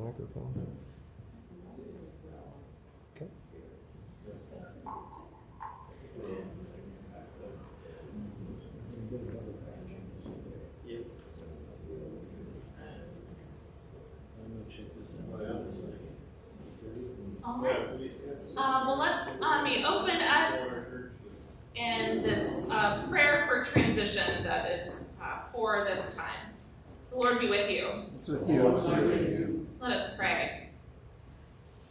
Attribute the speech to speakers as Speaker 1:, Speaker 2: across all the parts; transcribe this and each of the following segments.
Speaker 1: microphone. Okay.
Speaker 2: All right. Well, let me open us in this prayer for transition that is for this time. The Lord be with you.
Speaker 1: It's with you.
Speaker 2: Let us pray.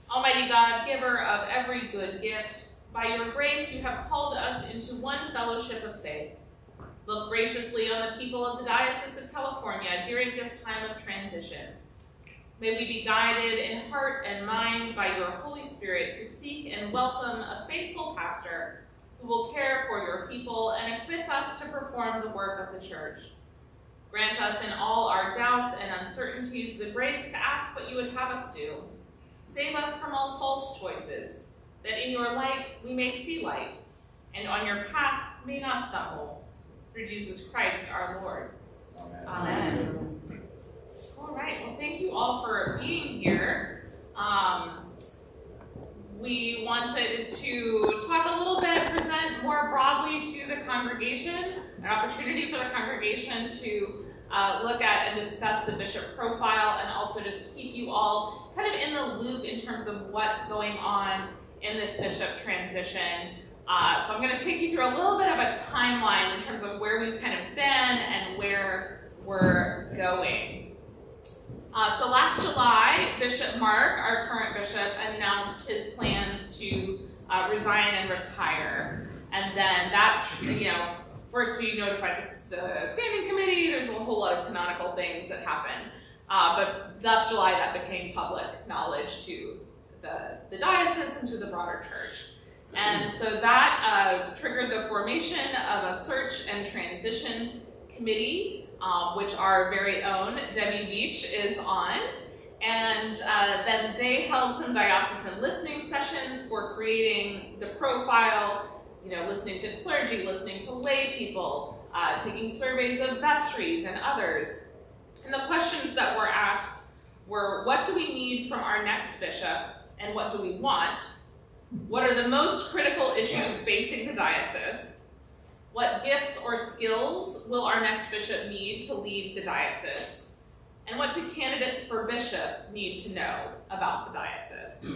Speaker 2: Almighty God, giver of every good gift, by your grace you have called us into one fellowship of faith. Look graciously on the people of the Diocese of California during this time of transition. May we be guided in heart and mind by your Holy Spirit to seek and welcome a faithful pastor who will care for your people and equip us to perform the work of the church. Grant us in all our doubts and uncertainties the grace to ask what you would have us do. Save us from all false choices, that in your light we may see light, and on your path may not stumble. Through Jesus Christ our Lord. Amen. Amen. All right, well, thank you all for being here. We wanted to talk a little bit, present more broadly to the congregation, an opportunity for the congregation to look at and discuss the bishop profile, and also just keep you all kind of in the loop in terms of what's going on in this bishop transition. So I'm going to take you through a little bit of a timeline in terms of where we've kind of been and where we're going. So last July, Bishop Mark, our current bishop, announced his plans to resign and retire. And then that, first we notified the standing committee. There's a whole lot of canonical things that happen. But last July, that became public knowledge to the diocese and to the broader church. And so that triggered the formation of a search and transition committee, which our very own Debbie Veatch is on. And then they held some diocesan listening sessions for creating the profile, listening to clergy, listening to lay people, taking surveys of vestries and others. And the questions that were asked were, what do we need from our next bishop, and what do we want? What are the most critical issues facing the diocese? What gifts or skills will our next bishop need to lead the diocese? And what do candidates for bishop need to know about the diocese?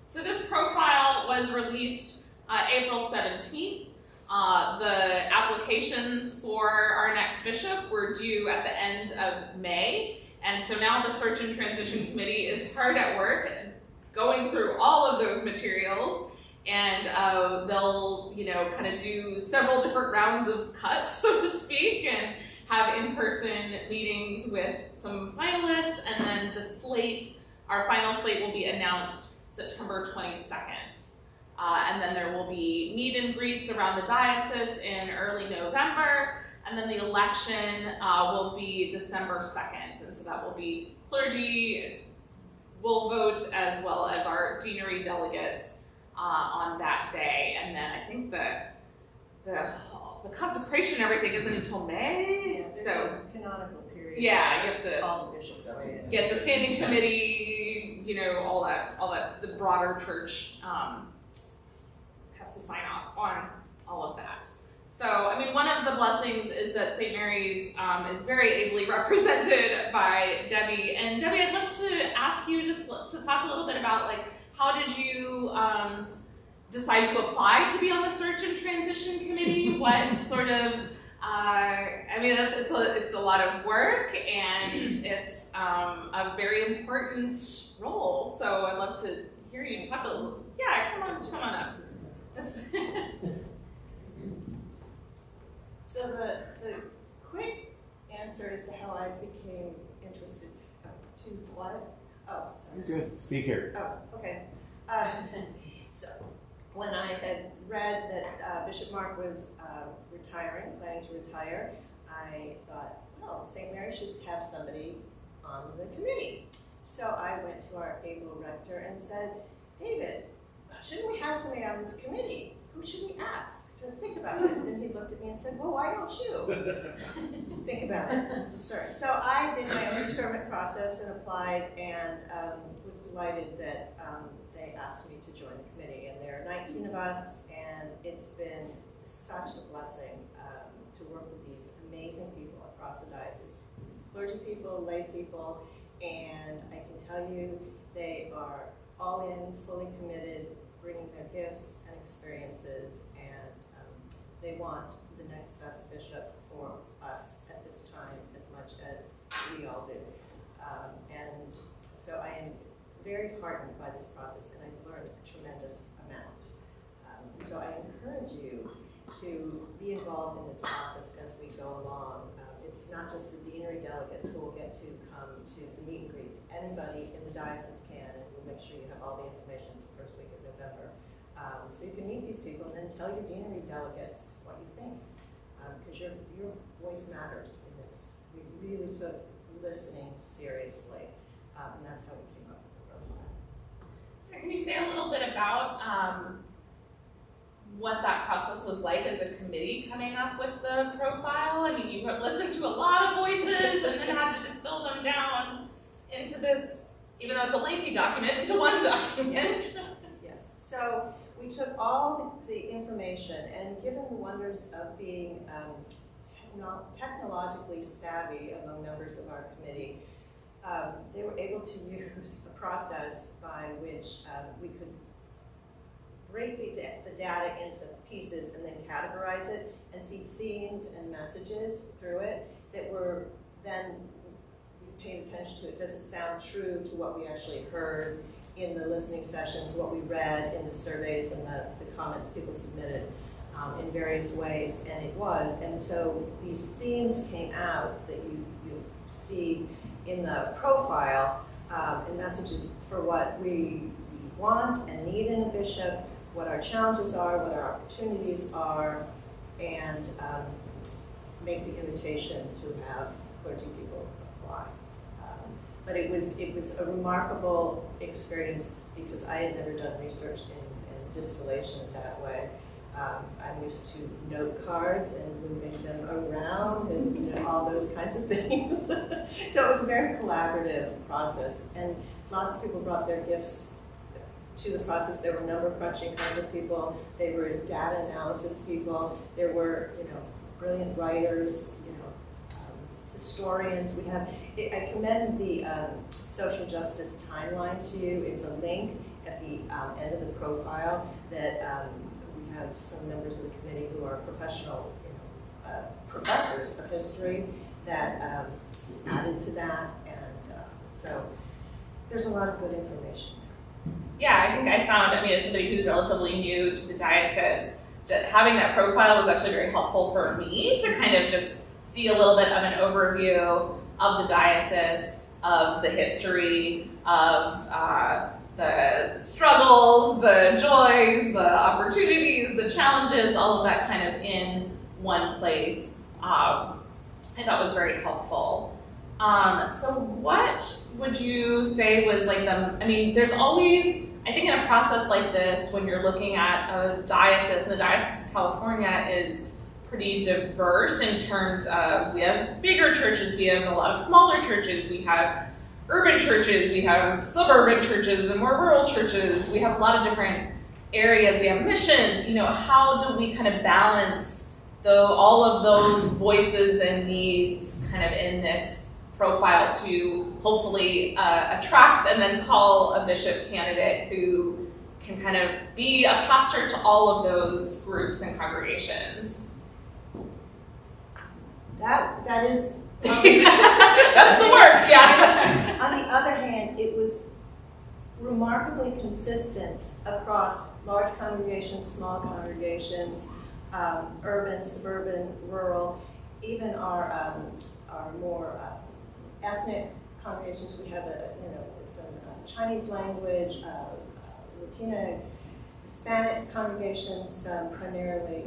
Speaker 2: So this profile was released April 17th. The applications for our next bishop were due at the end of May. And so now the Search and Transition Committee is hard at work going through all of those materials. And they'll, kind of do several different rounds of cuts, so to speak, and have in-person meetings with some finalists. And then the slate, our final slate, will be announced September 22nd. And then there will be meet and greets around the diocese in early November. And then the election will be December 2nd. And so that will be clergy will vote, as well as our deanery delegates on that day. And then I think the consecration and everything isn't until May.
Speaker 3: Yeah,
Speaker 2: so
Speaker 3: a canonical period.
Speaker 2: Yeah, you have to
Speaker 3: all the bishops
Speaker 2: get the standing committee, all that the broader church has to sign off on all of that. So, one of the blessings is that St. Mary's is very ably represented by Debbie. And Debbie, I'd love to ask you just to talk a little bit about, how did you decide to apply to be on the Search and Transition Committee? What sort of, it's a lot of work, and it's a very important role. So I'd love to hear you talk a little. Yeah, come on up.
Speaker 3: So the quick answer as to how I became interested to what? Oh, sorry.
Speaker 1: You're good. Speak here.
Speaker 3: Oh, okay. So when I had read that Bishop Mark was planning to retire, I thought, well, St. Mary should have somebody on the committee. So I went to our able rector and said, David, shouldn't we have somebody on this committee? Who should we ask to think about this? And he looked at me and said, well, why don't you think about it? So I did my own discernment process. process and applied, and was delighted that they asked me to join the committee. And there are 19 of us, and it's been such a blessing to work with these amazing people across the diocese, clergy people, lay people, and I can tell you they are all in, fully committed, bringing their gifts and experiences, and they want the next best bishop for us at this time as much as we all do. And so I am very heartened by this process, and I've learned a tremendous amount. So I encourage you to be involved in this process as we go along. It's not just the deanery delegates who will get to come to the meet and greets. Anybody in the diocese can, and we'll make sure you have all the information. It's the first week of November. So you can meet these people and then tell your deanery delegates what you think, because your voice matters in this. We really took listening seriously, and that's how we came up with the profile.
Speaker 2: Can you say a little bit about what that process was like as a committee coming up with the profile? I mean, you listened to a lot of voices and then had to distill them down into this, even though it's a lengthy document, into one document.
Speaker 3: Yes. So we took all the information, and given the wonders of being technologically savvy among members of our committee, they were able to use a process by which we could break the data into pieces and then categorize it and see themes and messages through it that were then we paid attention to. It doesn't sound true to what we actually heard in the listening sessions, what we read in the surveys and the comments people submitted in various ways, and it was. And so these themes came out that you see in the profile and messages for what we want and need in a bishop, what our challenges are, what our opportunities are, and make the invitation to have clergy people apply. But it was a remarkable experience because I had never done research in distillation that way. I'm used to note cards and moving them around and all those kinds of things. So it was a very collaborative process, and lots of people brought their gifts to the process. There were number crunching kinds of people. There were data analysis people. There were, brilliant writers, historians. I commend the social justice timeline to you. It's a link at the end of the profile that we have some members of the committee who are professional, professors of history that added to that, and so there's a lot of good information.
Speaker 2: Yeah, I think I found, as somebody who's relatively new to the diocese, having that profile was actually very helpful for me to kind of just see a little bit of an overview of the diocese, of the history, of the struggles, the joys, the opportunities, the challenges, all of that kind of in one place. I thought was very helpful. So what would you say was like there's always, I think in a process like this, when you're looking at a diocese, and the Diocese of California is pretty diverse in terms of, we have bigger churches, we have a lot of smaller churches, we have urban churches, we have suburban churches and more rural churches, we have a lot of different areas, we have missions. How do we kind of balance all of those voices and needs kind of in this profile to hopefully attract and then call a bishop candidate who can kind of be a pastor to all of those groups and congregations?
Speaker 3: That is
Speaker 2: that's the work, yeah.
Speaker 3: On the other hand, it was remarkably consistent across large congregations, small congregations, urban, suburban, rural, even our more ethnic congregations. We have some Chinese language, Latina, Hispanic congregations, some primarily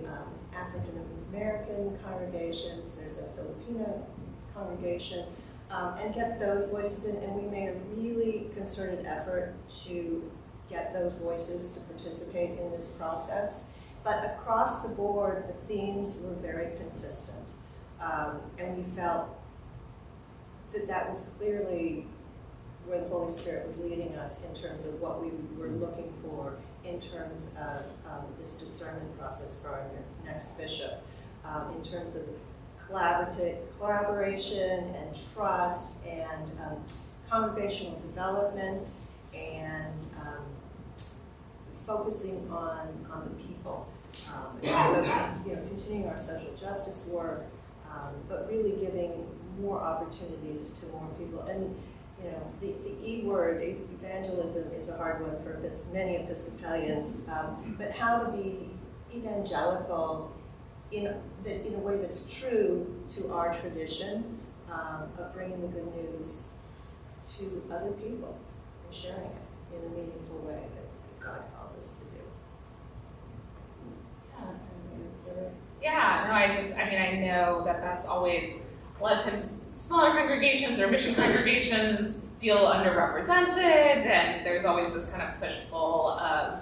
Speaker 3: African American congregations. There's a Filipino congregation, and get those voices in. And we made a really concerted effort to get those voices to participate in this process. But across the board, the themes were very consistent, and we felt that was clearly where the Holy Spirit was leading us in terms of what we were looking for in terms of this discernment process for our next bishop, in terms of collaboration and trust and congregational development and focusing on the people. And so, continuing our social justice work, but really giving more opportunities to more people. And the E word, evangelism, is a hard one for many Episcopalians, but how to be evangelical in a way that's true to our tradition of bringing the good news to other people and sharing it in a meaningful way that God calls us to do.
Speaker 2: Yeah, no, I know that's always, a lot of times smaller congregations or mission congregations feel underrepresented, and there's always this kind of push-pull of,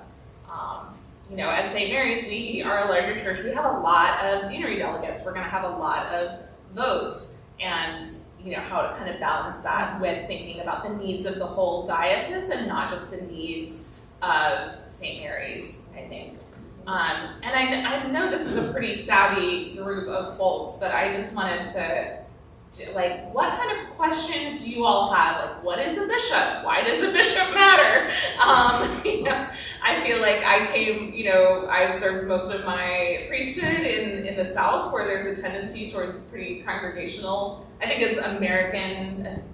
Speaker 2: as St. Mary's, we are a larger church, we have a lot of deanery delegates, we're going to have a lot of votes, and how to kind of balance that with thinking about the needs of the whole diocese and not just the needs of St. Mary's, I think. And I know this is a pretty savvy group of folks, but I just wanted to, what kind of questions do you all have? Like, what is a bishop? Why does a bishop matter? I feel like I came, I've served most of my priesthood in the South, where there's a tendency towards pretty congregational, I think it's American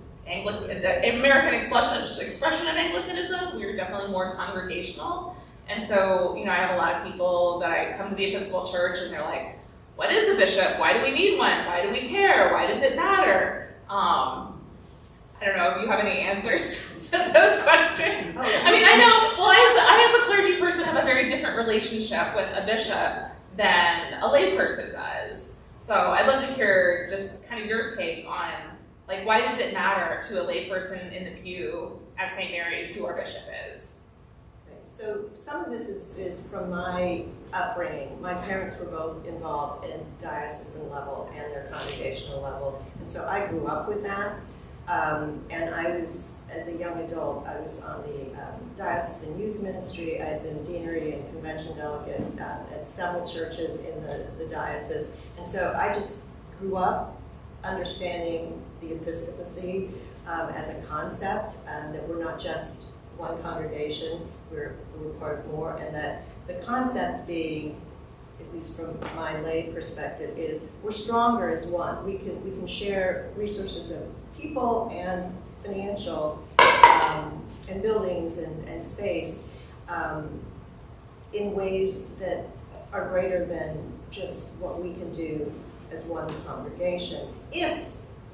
Speaker 2: expression of Anglicanism. We're definitely more congregational. And so, I have a lot of people that I come to the Episcopal Church and they're like, what is a bishop? Why do we need one? Why do we care? Why does it matter? I don't know if you have any answers to those questions. I know, well, I as a clergy person have a very different relationship with a bishop than a lay person does. So I'd love to hear just kind of your take on, why does it matter to a lay person in the pew at St. Mary's who our bishop is?
Speaker 3: So some of this is from my upbringing. My parents were both involved in diocesan level and their congregational level. And so I grew up with that. And I was, as a young adult, I was on the diocesan youth ministry. I had been deanery and convention delegate at several churches in the diocese. And so I just grew up understanding the episcopacy as a concept, that we're not just one congregation, we're part of more, and that the concept being, at least from my lay perspective, is we're stronger as one. We can share resources of people and financial and buildings and space in ways that are greater than just what we can do as one congregation. If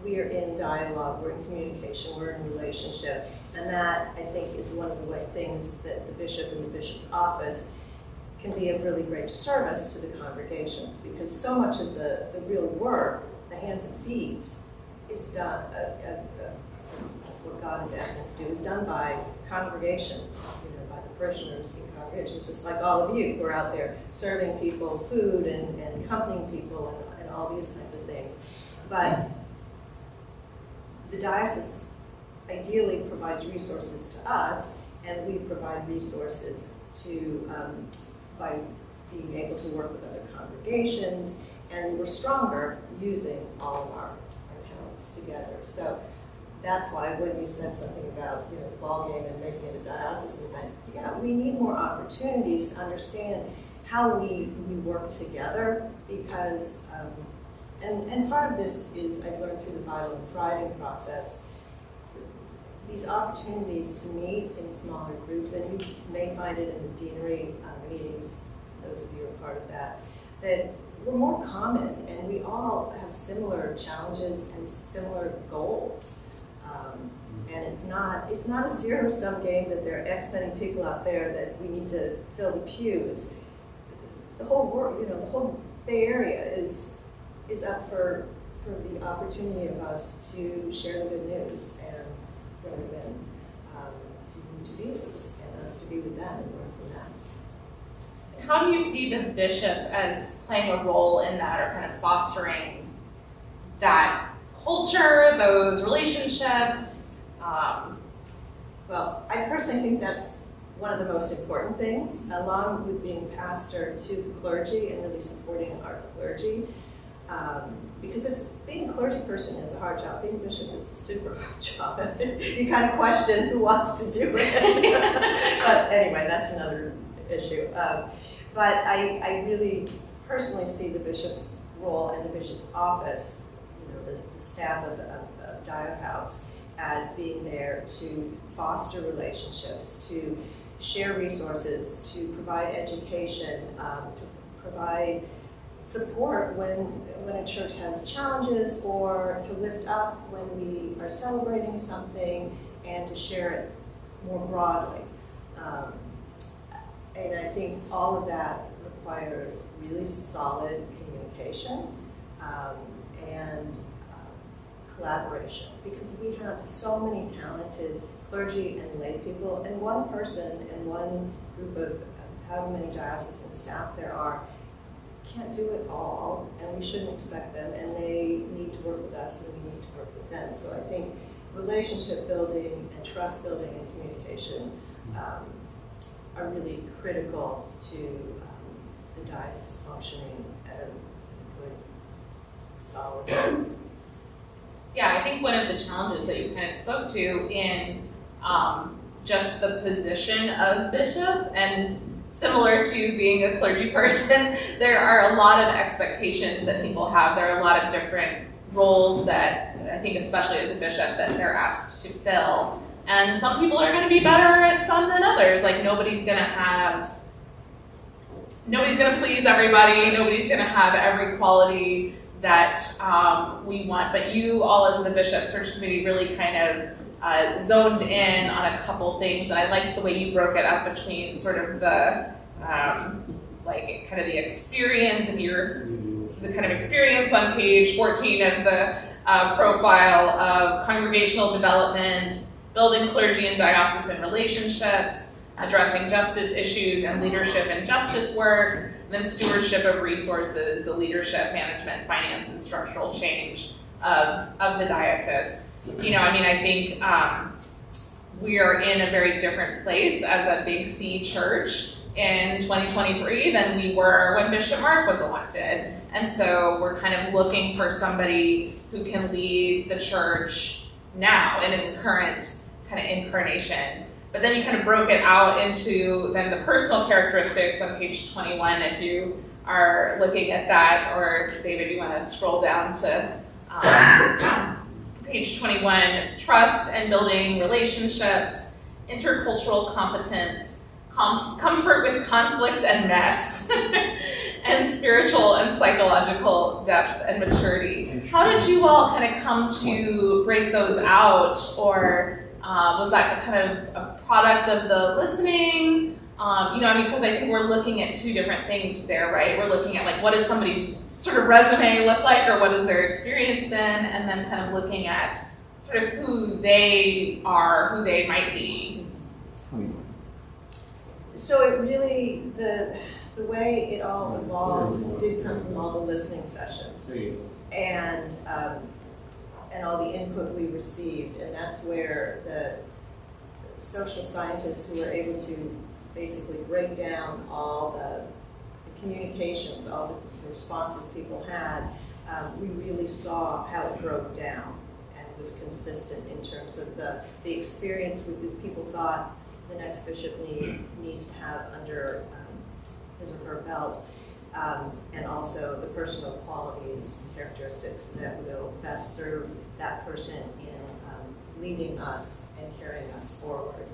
Speaker 3: we are in dialogue, we're in communication, we're in relationship. And that, I think, is one of the things that the bishop and the bishop's office can be of really great service to the congregations, because so much of the real work, the hands and feet, is done, what God is asking us to do, is done by congregations, by the parishioners in congregations, just like all of you who are out there serving people food and accompanying people and all these kinds of things. But the diocese ideally provides resources to us, and we provide resources to by being able to work with other congregations, and we're stronger using all of our talents together. So that's why when you said something about the ball game and making it a diocesan event, yeah, we need more opportunities to understand how we work together, because and part of this is I've learned through the Vital and Thriving process, these opportunities to meet in smaller groups, and you may find it in the deanery meetings, those of you who are part of that we're more common, and we all have similar challenges and similar goals. And it's not a zero-sum game that there are X many people out there that we need to fill the pews. The whole world, the whole Bay Area is up for the opportunity of us to share the good news and bring them in to be with us, and us to be with them and learn from them.
Speaker 2: How do you see the bishop as playing a role in that, or kind of fostering that culture, those relationships?
Speaker 3: Well, I personally think that's one of the most important things, along with being pastor to clergy and really supporting our clergy. Because being a clergy person is a hard job. Being a bishop is a super hard job. You kind of question who wants to do it. But anyway, that's another issue. But I really personally see the bishop's role and the bishop's office, the staff of Dio House, as being there to foster relationships, to share resources, to provide education, to provide support when a church has challenges, or to lift up when we are celebrating something, and to share it more broadly. And I think all of that requires really solid communication and collaboration, because we have so many talented clergy and lay people, and one person and one group of however many diocesan staff there are can't do it all, and we shouldn't expect them, and they need to work with us and we need to work with them. So I think relationship building and trust building and communication are really critical to the diocese functioning at a good, solid level.
Speaker 2: Yeah, I think one of the challenges that you kind of spoke to in just the position of bishop, and similar to being a clergy person, there are a lot of expectations that people have. There are a lot of different roles that I think, especially as a bishop, that they're asked to fill. And some people are going to be better at some than others. Like nobody's going to please everybody. Nobody's going to have every quality that we want. But you all as the bishop search committee really kind of zoned in on a couple things. And I liked the way you broke it up between sort of the like kind of the experience and the kind of experience on page 14 of the profile of congregational development, building clergy and diocesan relationships, addressing justice issues and leadership and justice work, and then stewardship of resources, the leadership, management, finance, and structural change of the diocese. I think we are in a very different place as a big C church in 2023 than we were when Bishop Mark was elected. And so we're kind of looking for somebody who can lead the church now in its current kind of incarnation. But then you kind of broke it out into then the personal characteristics on page 21, if you are looking at that, or David, you want to scroll down to page 21, trust and building relationships, intercultural competence, comfort with conflict and mess, and spiritual and psychological depth and maturity. How did you all kind of come to break those out, or was that a kind of a product of the listening? Because I think we're looking at two different things there, right? We're looking at like what does somebody's sort of resume look like, or what has their experience been, and then kind of looking at sort of who they are, who they might be.
Speaker 3: So it really, the way it all evolved did come from all the listening sessions and all the input we received, and that's where the social scientists who were able to basically break down all the communications, all the responses people had, we really saw how it broke down and was consistent in terms of the experience with people thought the next bishop needs to have under his or her belt, and also the personal qualities, characteristics that will best serve that person in leading us and carrying us forward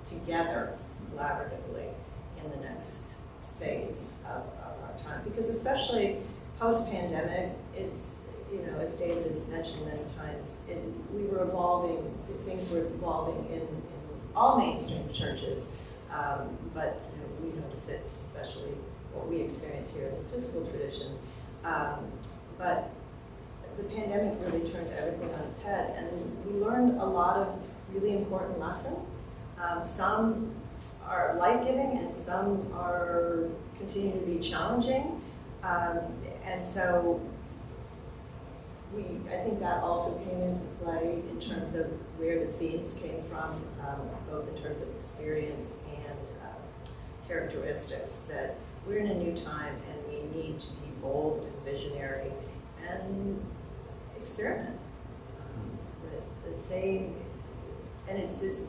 Speaker 3: together collaboratively in the next phase of our time. Because especially post-pandemic, it's, as David has mentioned many times, we were evolving, things were evolving in all mainstream churches, but we notice it, especially what we experience here in the Episcopal tradition. But the pandemic really turned everything on its head, and we learned a lot of really important lessons. Some are life-giving, and some are continue to be challenging. And so I think that also came into play in terms of where the themes came from, both in terms of experience and characteristics, that we're in a new time and we need to be bold and visionary and experiment. The same, and it's this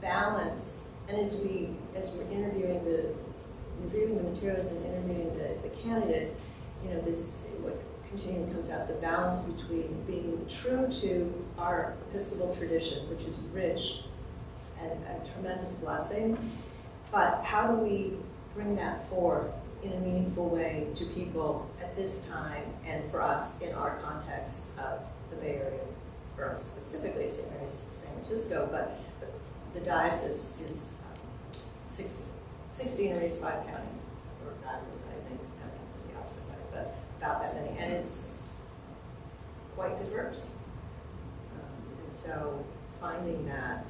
Speaker 3: balance, and as we're reviewing the materials and interviewing the candidates, this, what continually comes out, the balance between being true to our Episcopal tradition, which is rich and a tremendous blessing, but how do we bring that forth in a meaningful way to people at this time and for us in our context of the Bay Area, for us specifically St. Mary's, San Francisco, but the diocese is 16 areas, 5 counties, or not, I think, the opposite way, but about that many, and it's quite diverse. And so finding that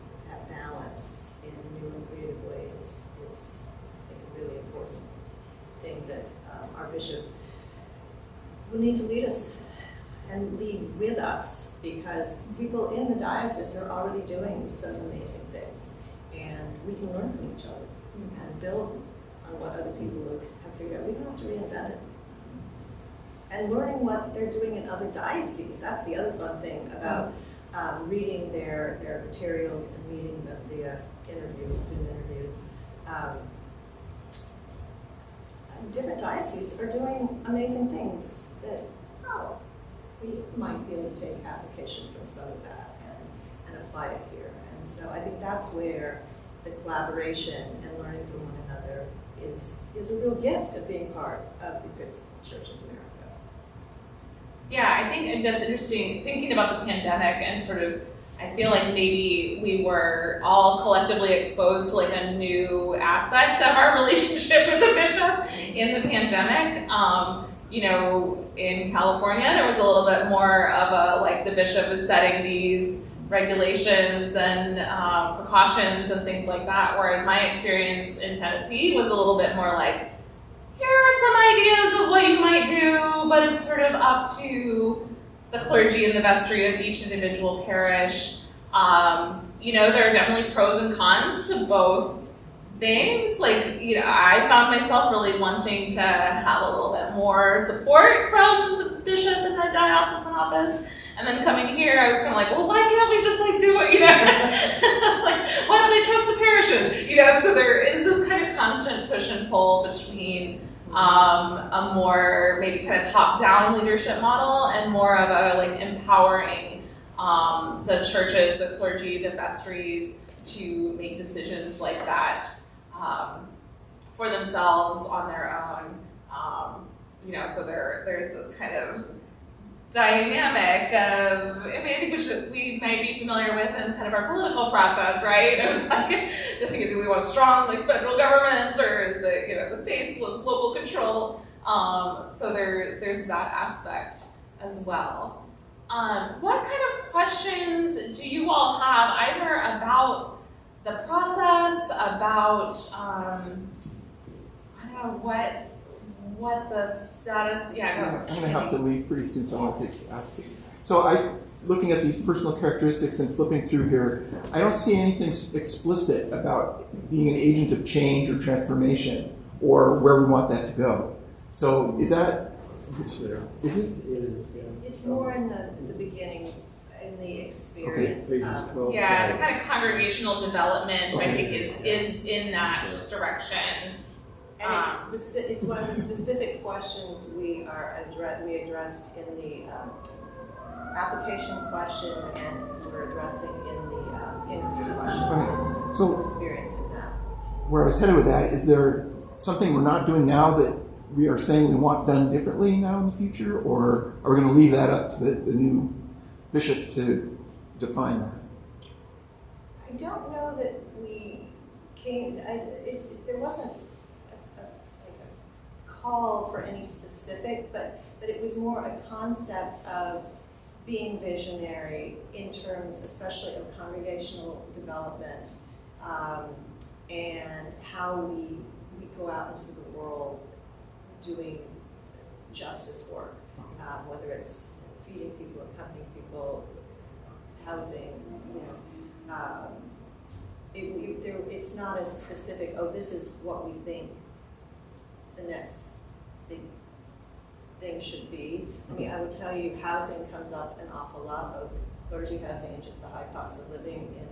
Speaker 3: balance in new and creative ways is, I think, a really important thing that our bishop will need to lead us and lead with us, because people in the diocese are already doing some amazing things, and we can learn from each other and build on what other people have figured out. We don't have to reinvent it. And learning what they're doing in other dioceses, that's the other fun thing about reading their materials and reading the Zoom interviews. Different dioceses are doing amazing things that, we might be able to take application from some of that and apply it here. And so I think that's where the collaboration and learning from one another is a real gift of being part of the Episcopal Church of America.
Speaker 2: Yeah, I think that's interesting, thinking about the pandemic, and sort of, I feel like maybe we were all collectively exposed to like a new aspect of our relationship with the bishop in the pandemic. In California, there was a little bit more of the bishop is setting these regulations and precautions and things like that, whereas my experience in Tennessee was a little bit more like, here are some ideas of what you might do, but it's sort of up to the clergy and the vestry of each individual parish. There are definitely pros and cons to both things. I found myself really wanting to have a little bit more support from the bishop in the diocesan office. And then coming here, I was kind of like, well, why can't we just do it, It's like, why don't they trust the parishes? So there is this kind of constant push and pull between a more maybe kind of top-down leadership model and more of a empowering the churches, the clergy, the vestries to make decisions like that for themselves on their own. So there's this kind of dynamic of, I think we might be familiar with in kind of our political process, right? It was like, do we want a strong federal government, or is it the states, local control? So there's that aspect as well. What kind of questions do you all have either about the process, about I don't know what the status? Yeah,
Speaker 4: I'm going to have to leave pretty soon, so I want to ask you. So looking at these personal characteristics and flipping through here, I don't see anything explicit about being an agent of change or transformation, or where we want that to go. So is that?
Speaker 1: It's there.
Speaker 4: Is it?
Speaker 1: It is. Yeah.
Speaker 3: It's more in the beginning, in the experience.
Speaker 1: Okay, pages 12.
Speaker 2: Yeah, the kind of congregational development, I think, is in that direction.
Speaker 3: And it's one of the specific questions we addressed in the application questions, and we're addressing in the interview questions.
Speaker 4: Right. So
Speaker 3: experience in that.
Speaker 4: Where I was headed with that, is there something we're not doing now that we are saying we want done differently now in the future, or are we going to leave that up to the new bishop to define that?
Speaker 3: I don't know that we came. There wasn't a call for any specific, but it was more a concept of being visionary in terms, especially of congregational development, and how we go out into the world doing justice work, whether it's feeding people, accompanying people, housing, it's not as specific, oh, this is what we think the next big thing should be. I mean, I would tell you, housing comes up an awful lot, both clergy housing and just the high cost of living in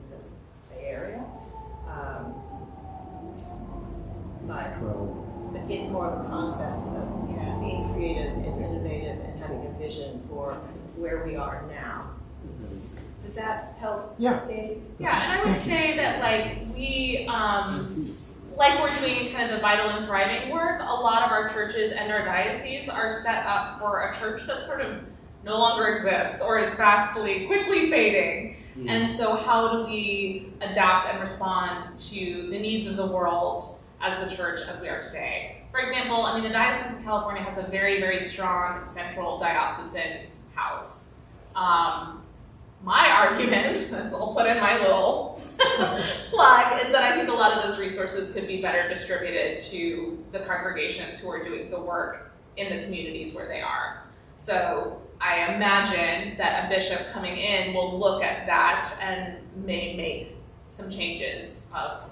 Speaker 3: the Bay Area. But it's more of a concept of being creative and innovative and having a vision for where we are now. Does that help,
Speaker 4: Yeah.
Speaker 3: Sandy?
Speaker 2: Yeah, and I would say that we, like we're doing kind of the vital and thriving work, a lot of our churches and our dioceses are set up for a church that sort of no longer exists or is quickly fading. Mm-hmm. And so how do we adapt and respond to the needs of the world as the church as we are today? For example, I mean, the Diocese of California has a very, very strong central diocesan house. My argument, as I'll put in my little plug, is that I think a lot of those resources could be better distributed to the congregations who are doing the work in the communities where they are. So I imagine that a bishop coming in will look at that and may make some changes of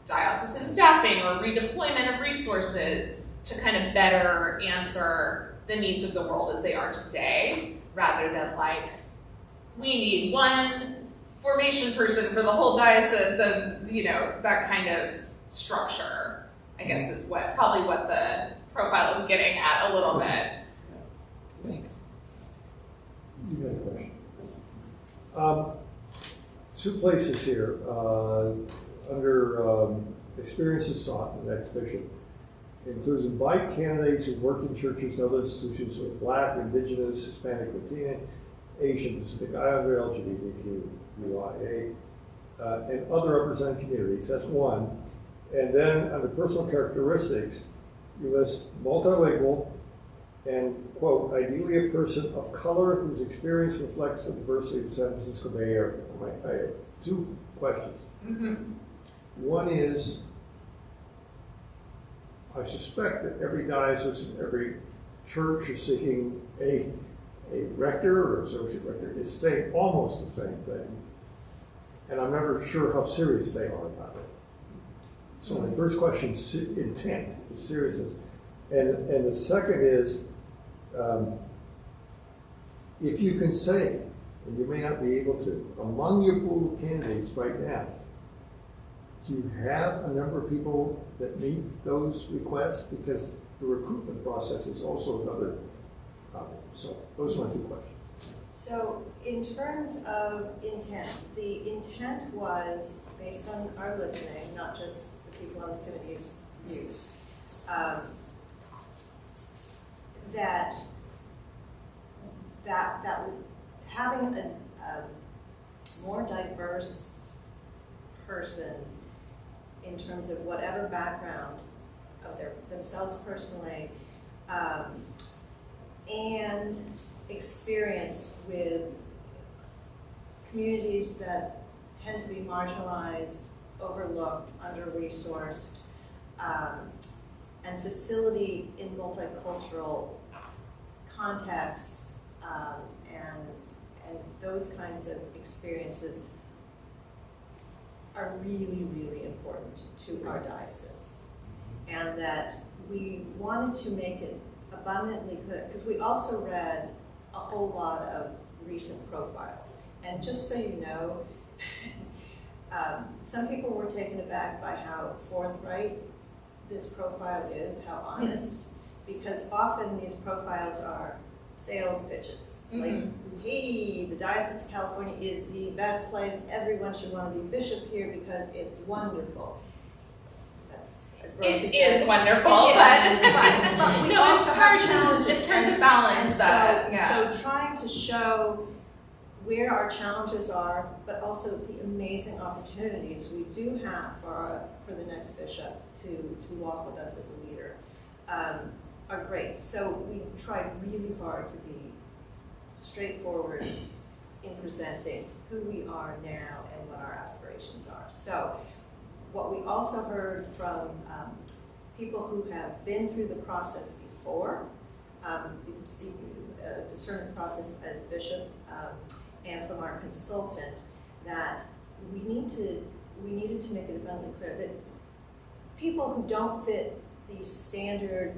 Speaker 2: diocesan staffing or redeployment of resources to kind of better answer the needs of the world as they are today, rather than we need one formation person for the whole diocese and, that kind of structure, I guess is probably what the profile is getting at a little bit.
Speaker 4: Thanks.
Speaker 1: You had a question.
Speaker 5: Two places here. Under experiences sought, the next bishop includes invite candidates who work in churches and other institutions with Black, Indigenous, Hispanic, Latino, Asian, Pacific Islander, LGBTQIA, and other represented communities. That's one. And then under personal characteristics, you list multilingual and, quote, ideally a person of color whose experience reflects the diversity of the San Francisco Bay Area. I have two questions.
Speaker 2: Mm-hmm.
Speaker 5: One is, I suspect that every diocese and every church is seeking a rector or associate rector is saying almost the same thing. And I'm never sure how serious they are about it. So my first question is intent, is seriousness. And the second is, if you can say, and you may not be able to, among your pool of candidates right now, do you have a number of people that meet those requests? Because the recruitment process is also another problem. So those are my two questions.
Speaker 3: So in terms of intent, the intent was based on our listening, not just the people on the committee's views, that having a more diverse person in terms of whatever background of themselves personally, and experience with communities that tend to be marginalized, overlooked, under-resourced, and facility in multicultural contexts, and those kinds of experiences are really, really important to our diocese. And that we wanted to make it abundantly clear, because we also read a whole lot of recent profiles. And just so you know, some people were taken aback by how forthright this profile is, how honest, because often these profiles are sales pitches.
Speaker 2: Mm-hmm.
Speaker 3: Like, hey, the Diocese of California is the best place. Everyone should want to be bishop here because it's wonderful. That's a gross
Speaker 2: It is wonderful,
Speaker 3: but we
Speaker 2: no,
Speaker 3: also have challenges.
Speaker 2: It's hard to balance that.
Speaker 3: So trying to show where our challenges are, but also the amazing opportunities we do have for the next bishop to walk with us as a leader are great. So we tried really hard to be straightforward in presenting who we are now and what our aspirations are. So what we also heard from people who have been through the process before, a discernment process as bishop and from our consultant that we needed to make it abundantly clear that people who don't fit the standard,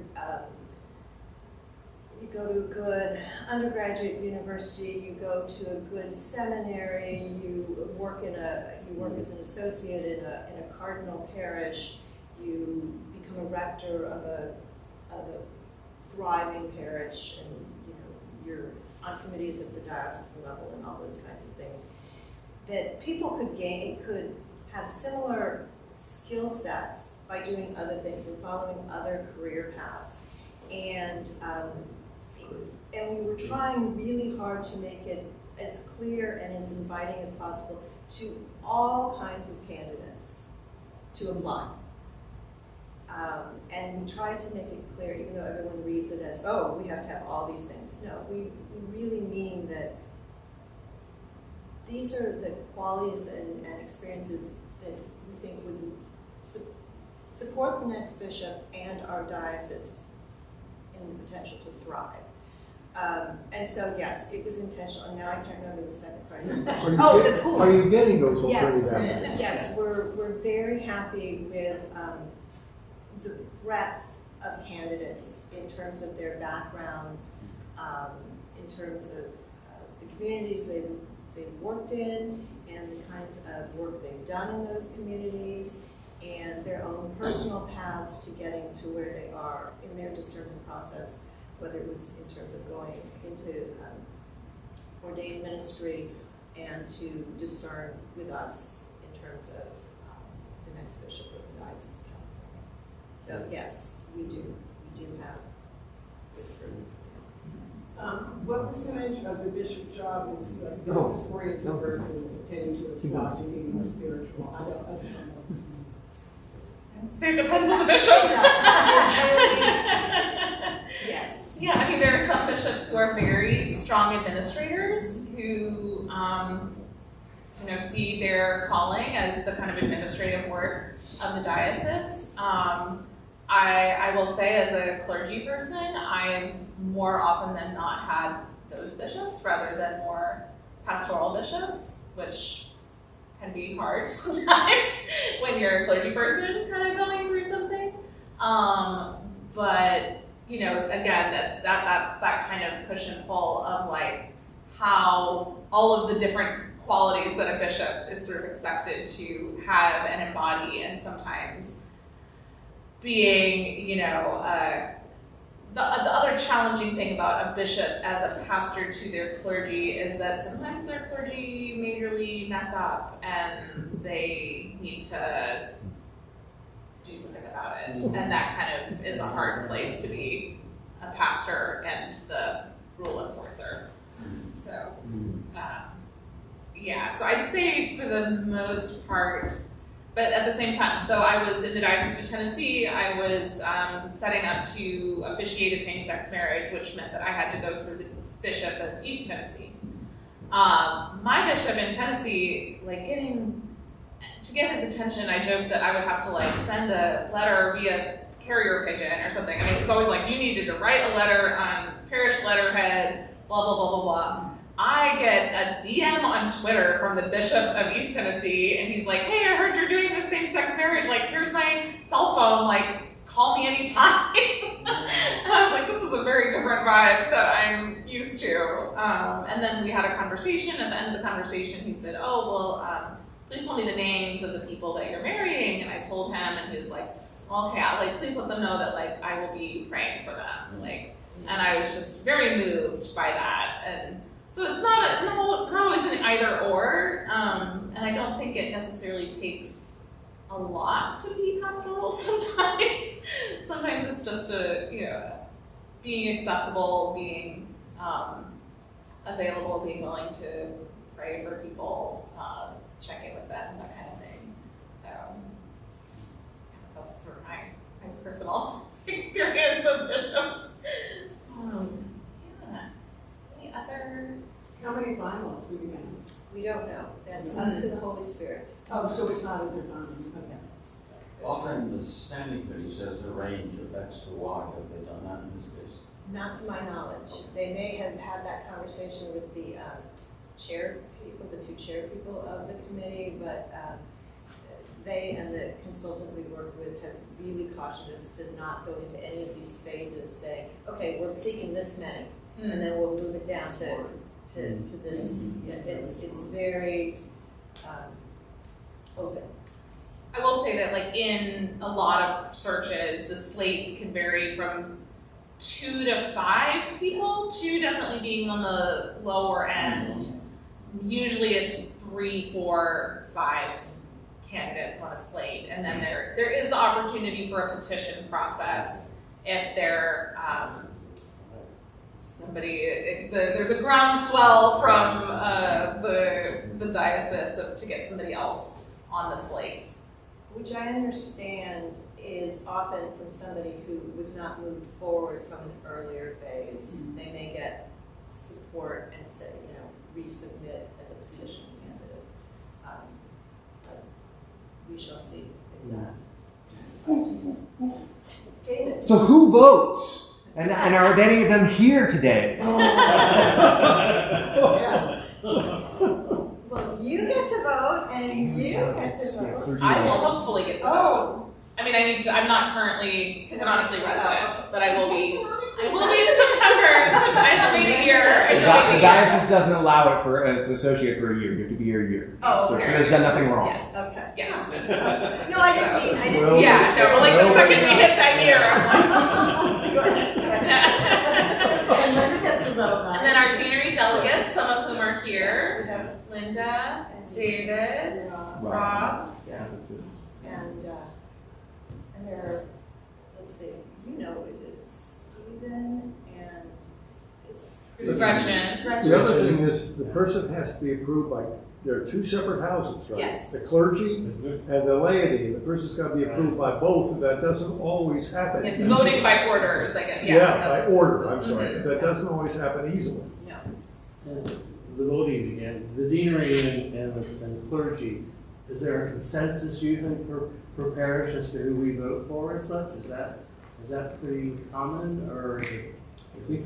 Speaker 3: you go to a good undergraduate university, you go to a good seminary, you work as an associate in a cardinal parish, you become a rector of a thriving parish, and you're on committees at the diocesan level and all those kinds of things. That people could have similar skill sets by doing other things and following other career paths. And we were trying really hard to make it as clear and as inviting as possible to all kinds of candidates to apply. And we tried to make it clear, even though everyone reads it as, oh, we have to have all these things. No, we really mean that these are the qualities and experiences that we think would support the next bishop and our diocese in the potential to thrive. And so, yes, it was intentional. And now I can't remember the second part of the question.
Speaker 5: Are you getting those
Speaker 3: Yes,
Speaker 5: alternative applicants?
Speaker 3: yes, we're very happy with the breadth of candidates in terms of their backgrounds, in terms of the communities they've worked in, and the kinds of work they've done in those communities, and their own personal paths to getting to where they are in their discernment process, whether it was in terms of going into ordained ministry and to discern with us in terms of the next bishop of the Diocese of California. So yes, we do have this group.
Speaker 6: What percentage of the bishop's job is business oriented versus attending to his flock and being more spiritual? I don't know.
Speaker 2: So it depends on the bishop.
Speaker 3: Yes.
Speaker 2: Yeah, I mean, there are some bishops who are very strong administrators who, see their calling as the kind of administrative work of the diocese. I will say, as a clergy person, I've more often than not had those bishops rather than more pastoral bishops, which can be hard sometimes when you're a clergy person kind of going through something. But again, that's that kind of push and pull of like how all of the different qualities that a bishop is sort of expected to have and embody, and sometimes being, the other challenging thing about a bishop as a pastor to their clergy is that sometimes their clergy majorly mess up and they need to do something about it. And that kind of is a hard place to be a pastor and the rule enforcer. So, so I'd say for the most part, but at the same time, so I was in the Diocese of Tennessee, I was setting up to officiate a same-sex marriage, which meant that I had to go through the bishop of East Tennessee. My bishop in Tennessee, to get his attention, I joked that I would have to send a letter via carrier pigeon or something. I mean, he's always like, you needed to write a letter on parish letterhead, blah, blah, blah, blah, blah. I get a DM on Twitter from the Bishop of East Tennessee, and he's like, hey, I heard you're doing this same-sex marriage. Here's my cell phone. Call me anytime. And I was like, this is a very different vibe that I'm used to. And then we had a conversation. At the end of the conversation, he said, please tell me the names of the people that you're marrying. And I told him, and he was like, okay, please let them know that, I will be praying for them. And I was just very moved by that. And so it's not always an either or, and I don't think it necessarily takes a lot to be pastoral sometimes. Sometimes it's just being accessible, being available, being willing to pray for people, check in with them, that kind of thing. So that's sort of my personal experience of bishops. Any other?
Speaker 6: How many finals do you have?
Speaker 3: We don't know. That's up to the Holy Spirit.
Speaker 6: Oh, so it's not a defined. Okay.
Speaker 7: Often the standing committee says a range of X to Y. Have they done that in this case?
Speaker 3: Not to my knowledge. They may have had that conversation with the chair people, the two chair people of the committee, but they and the consultant we work with have really cautioned us to not go into any of these phases, saying, okay, we're seeking this many, and then we'll move it down to this. Yeah, it's very open.
Speaker 2: I will say that, like, in a lot of searches, the slates can vary from 2 to 5 people, 2 definitely being on the lower end. Usually it's 3, 4, 5 candidates on a slate, and then there is the opportunity for a petition process if they're there's a groundswell from the diocese to get somebody else on the slate.
Speaker 3: Which I understand is often from somebody who was not moved forward from an earlier phase. They may get support and say, resubmit as a petition candidate. But we shall see if that. David.
Speaker 7: So who votes? And are any of them here today?
Speaker 3: Yeah. Well, you get to vote, and you get to vote.
Speaker 2: I will hopefully get to vote. I mean, I'm not currently canonically resident, but I will be in September. I have to wait a year.
Speaker 7: The diocese doesn't allow it for as an associate for a year. You have to be here a year.
Speaker 3: Oh,
Speaker 7: so
Speaker 3: okay.
Speaker 7: Claire's done nothing wrong.
Speaker 2: Yes.
Speaker 3: Okay.
Speaker 2: Yes.
Speaker 3: No, I didn't mean.
Speaker 2: Yeah, no, but like the second we hit that year, I'm like,
Speaker 3: And Linda gets to vote.
Speaker 2: and then our January delegates, some of whom are here,
Speaker 3: We have
Speaker 2: Linda, David, Rob.
Speaker 7: Yeah, that's it.
Speaker 3: And there, let's see, it's Stephen and it's
Speaker 2: Gretchen.
Speaker 5: The other thing is, the person has to be approved by, there are 2 separate houses, right?
Speaker 3: Yes.
Speaker 5: The clergy and the laity, and the person's got to be approved by both, and that doesn't always happen.
Speaker 2: It's voting by orders, I guess.
Speaker 5: Yeah, by order, I'm sorry. That doesn't always happen easily.
Speaker 3: no.
Speaker 8: The voting again, the deanery and the clergy, is there a consensus usually per parish as to who we vote for as such? Is that pretty common, or is it,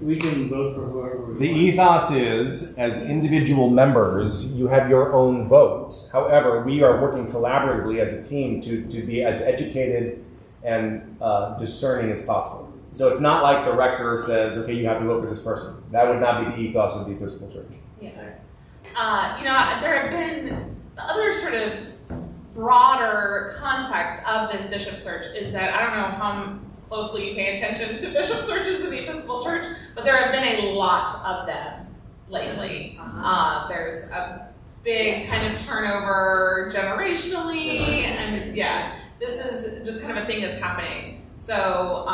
Speaker 8: we can vote for whoever we
Speaker 7: The
Speaker 8: want?
Speaker 7: ethos is, as individual members, you have your own vote. However, we are working collaboratively as a team to be as educated and discerning as possible. So it's not like the rector says, okay, you have to vote for this person. That would not be the ethos of the Episcopal Church.
Speaker 2: Yeah. There have been the other sort of broader context of this bishop search is that I don't know how closely you pay attention to bishop searches in the Episcopal Church, but there have been a lot of them lately. There's a big kind of turnover generationally, and this is just kind of a thing that's happening. So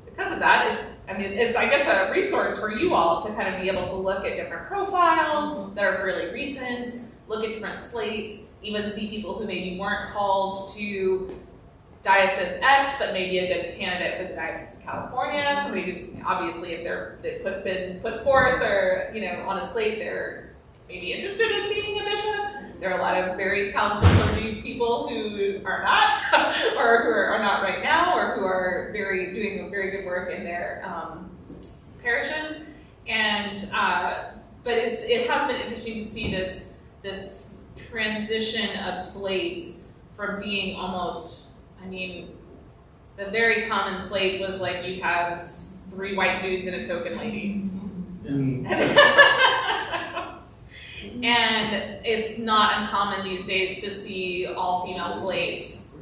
Speaker 2: because of that, it's I guess a resource for you all to kind of be able to look at different profiles that are really recent, look at different slates, even see people who maybe weren't called to Diocese X, but maybe a good candidate for the Diocese of California. Somebody who's obviously, if they've been put forth or on a slate, they're maybe interested in being a bishop. There are a lot of very talented clergy people who are not, or who are not right now, or who are doing very good work in their parishes. And but it has been interesting to see this transition of slates from being almost. The very common slate was like you'd have 3 white dudes and a token lady. And it's not uncommon these days to see all female slates.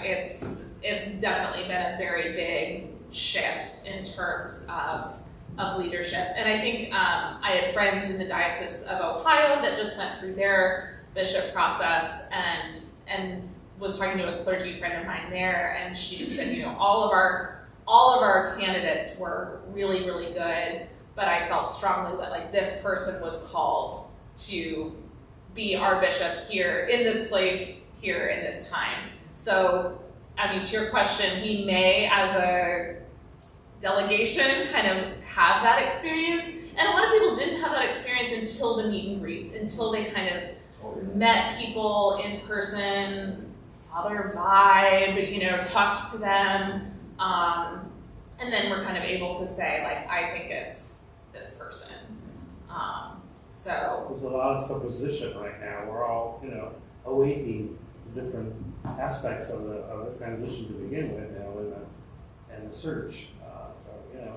Speaker 2: It's definitely been a very big shift in terms of leadership. And I think I had friends in the Diocese of Ohio that just went through their bishop process and was talking to a clergy friend of mine there, and she said, all of our candidates were really, really good, but I felt strongly that like this person was called to be our bishop here in this place here in this time. So, to your question, we may, as a delegation, kind of have that experience, and a lot of people didn't have that experience until the meet and greets, until they kind of met people in person, saw their vibe, talked to them. and then we're kind of able to say, like, I think it's this person. So
Speaker 8: There's a lot of supposition right now. We're all, awaiting the different aspects of the transition to begin with, and the search. Like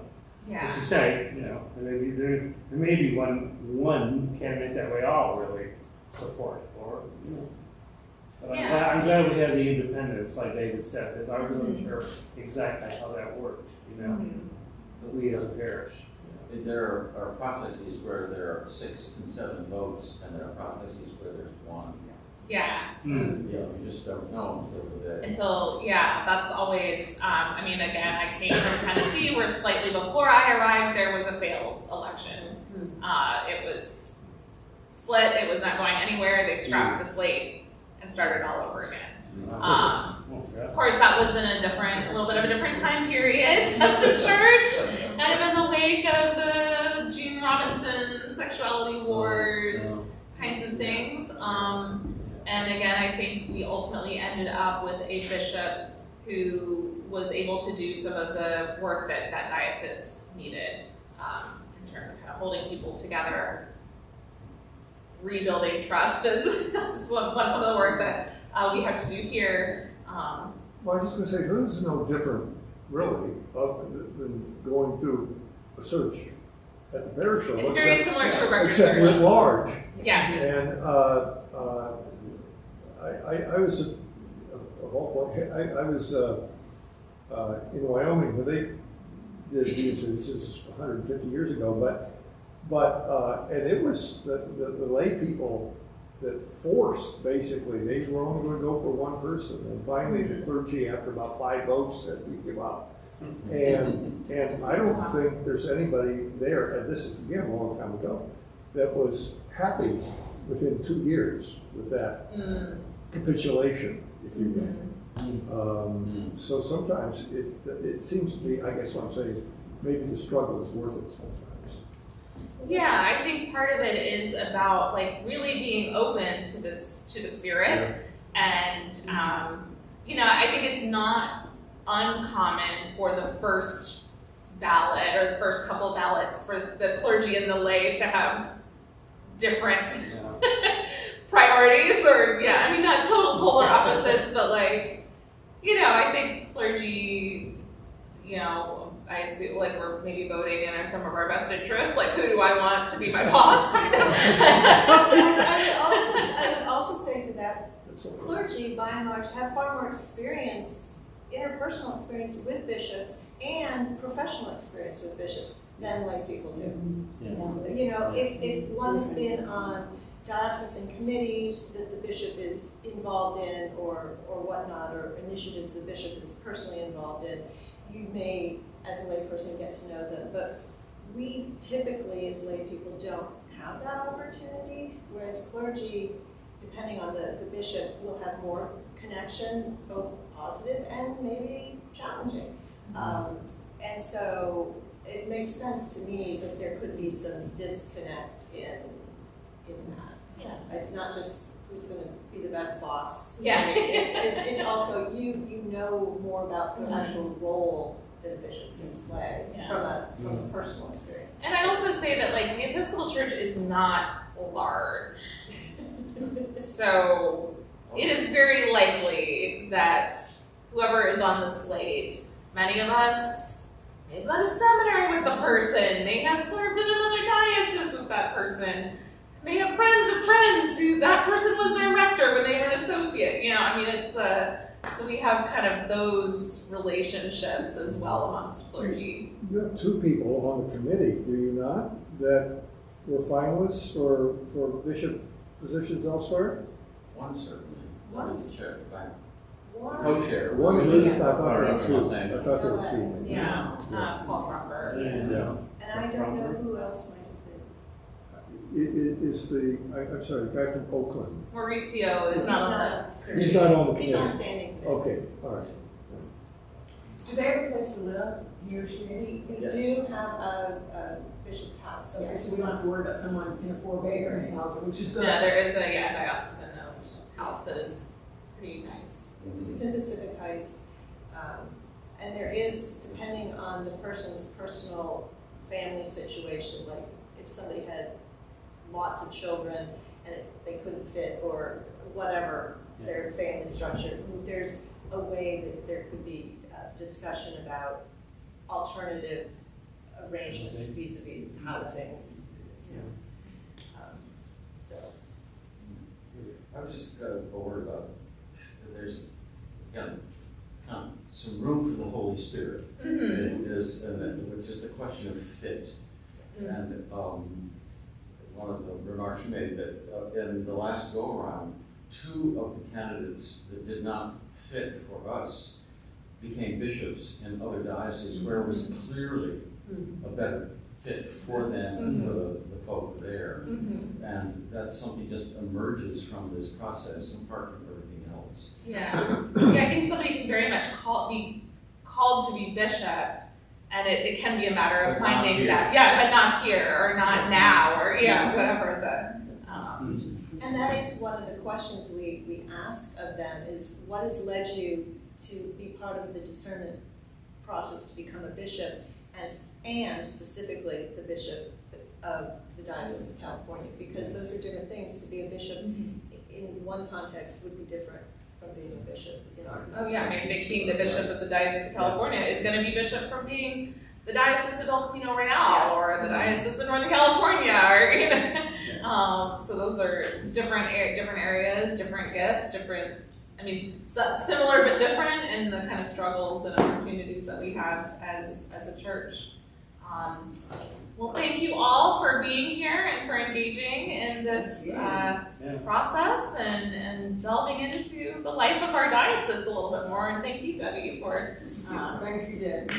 Speaker 2: yeah,
Speaker 8: you say, there may be one candidate that we all really support, or But I'm glad we have the independence, like David said, because I wasn't sure exactly how that worked, But we as a parish.
Speaker 9: There are processes where there are 6 and 7 votes, and there are processes where there's 1.
Speaker 2: yeah.
Speaker 9: You just don't know
Speaker 2: Until, that's always, again, I came from Tennessee where slightly before I arrived, there was a failed election. It was split, it was not going anywhere, they scrapped the slate and started all over again. Of course, that was in a little bit of a different time period of the church, kind of in the wake of the June Robinson sexuality wars kinds of things. And again, I think we ultimately ended up with a bishop who was able to do some of the work that diocese needed in terms of kind of holding people together, rebuilding trust is some of the work that we have to do here.
Speaker 5: Well, I was just going to say, who's no different, really, than going through a search at the parish level.
Speaker 2: It's very similar to a record
Speaker 5: except
Speaker 2: search.
Speaker 5: writ large.
Speaker 2: Yes.
Speaker 5: And I was, of all points, I was in Wyoming when they did these, this is 150 years ago, but and it was the lay people that forced, basically, they were only going to go for one person, and finally the clergy, after about 5 votes, said we give up. And I don't think there's anybody there, and this is again a long time ago, that was happy within 2 years with that capitulation, if you will. So sometimes it seems to be, I guess what I'm saying is maybe the struggle is worth it sometimes.
Speaker 2: Yeah, I think part of it is about like really being open to the spirit, and I think it's not uncommon for the first ballot or the first couple ballots for the clergy and the lay to have different priorities, or not total polar opposites, but like I think clergy, I assume like we're maybe voting in some of our best interests, like who do I want to be my boss, kind of.
Speaker 3: I would also say to that, clergy by and large have far more experience, interpersonal experience with bishops and professional experience with bishops than lay people do. If one's been on diocesan committees that the bishop is involved in or whatnot, or initiatives the bishop is personally involved in, you may, as a lay person, get to know them. But we typically, as lay people, don't have that opportunity, whereas clergy, depending on the bishop, will have more connection, both positive and maybe challenging. And so it makes sense to me that there could be some disconnect in that. It's not just who's going to be the best boss. It's also you know more about the actual role that a bishop can play from a personal experience.
Speaker 2: And I'd also say that like the Episcopal Church is not large, so it is very likely that whoever is on the slate, many of us may have gone to seminary with the person, may have served in another diocese with that person, may have friends of friends who that person was their rector when they were an associate. It's so we have kind of those relationships as well amongst clergy.
Speaker 5: You have 2 people on the committee, do you not, that were finalists for bishop positions elsewhere?
Speaker 9: One certainly.
Speaker 3: Once.
Speaker 9: Chair,
Speaker 3: One.
Speaker 9: co-chair.
Speaker 5: One at least, I thought
Speaker 9: Or,
Speaker 5: there
Speaker 9: I'm
Speaker 5: were
Speaker 9: not
Speaker 5: 2.
Speaker 9: saying-
Speaker 5: I thought there were 2.
Speaker 2: Yeah, Paul Fromberg.
Speaker 3: And I don't know who else might have been.
Speaker 5: It is I'm sorry, the guy from Oakland.
Speaker 2: Mauricio is not on the.
Speaker 5: He's not on the
Speaker 3: He's on
Speaker 5: committee.
Speaker 3: standing.
Speaker 5: Okay, all right.
Speaker 6: Do they have a place to live, he or she?
Speaker 3: We do have a bishop's house.
Speaker 6: Okay, so we don't have to worry about someone in a 4-bedroom house, which is good.
Speaker 2: No, there is a diocesan house that is pretty nice.
Speaker 3: It's in Pacific Heights. And there is, depending on the person's personal family situation, like if somebody had lots of children and they couldn't fit, or whatever their family structure, there's a way that there could be discussion about alternative arrangements vis-a-vis housing. So.
Speaker 9: I was just a word about, there's, again, kind of some room for the Holy Spirit.
Speaker 2: Mm-hmm.
Speaker 9: It is, which is the question of fit.
Speaker 2: Mm-hmm.
Speaker 9: And one of the remarks made that in the last go-around, 2 of the candidates that did not fit for us became bishops in other dioceses where it was clearly a better fit for them and for the folk there.
Speaker 2: Mm-hmm.
Speaker 9: And that's something just emerges from this process apart from everything else.
Speaker 2: Yeah. Yeah, I think somebody can very much be called to be bishop, and it can be a matter of
Speaker 9: But not
Speaker 2: finding
Speaker 9: here.
Speaker 2: that, but not here, or not now, or whatever the.
Speaker 3: And that is one of the questions we ask of them is, what has led you to be part of the discernment process to become a bishop, and specifically the bishop of the Diocese of California, because those are different things. To be a bishop in one context would be different from being a bishop in our
Speaker 2: Oh yeah, I mean, being the bishop of the Diocese of California is going to be bishop from being the Diocese of El Camino Real, or the Diocese of Northern California, or so those are different areas, different gifts, different. I mean, similar but different in the kind of struggles and opportunities that we have as a church. Well, thank you all for being here and for engaging in this process and delving into the life of our diocese a little bit more. And thank you, Debbie, for
Speaker 6: Thank you, Deb.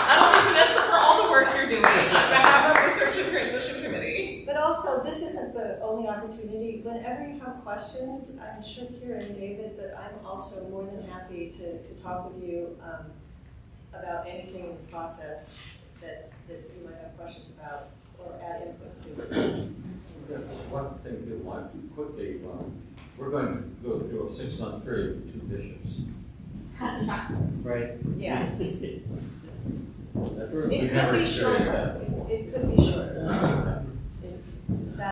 Speaker 2: not only for this, but for all the work you're doing on behalf of the Search and Transition Committee.
Speaker 3: But also, this isn't the only opportunity. Whenever you have questions, I'm sure Kira and David, but I'm also more than happy to talk with you about anything in the process that you might have questions about or add input to.
Speaker 9: One thing we want to quickly, we're going to go through a 6-month period with 2 bishops.
Speaker 8: Right.
Speaker 3: Yes.
Speaker 9: That's,
Speaker 3: It
Speaker 9: we
Speaker 3: could
Speaker 9: never
Speaker 3: be
Speaker 9: experienced
Speaker 3: shorter.
Speaker 9: that before.
Speaker 3: It could be shorter.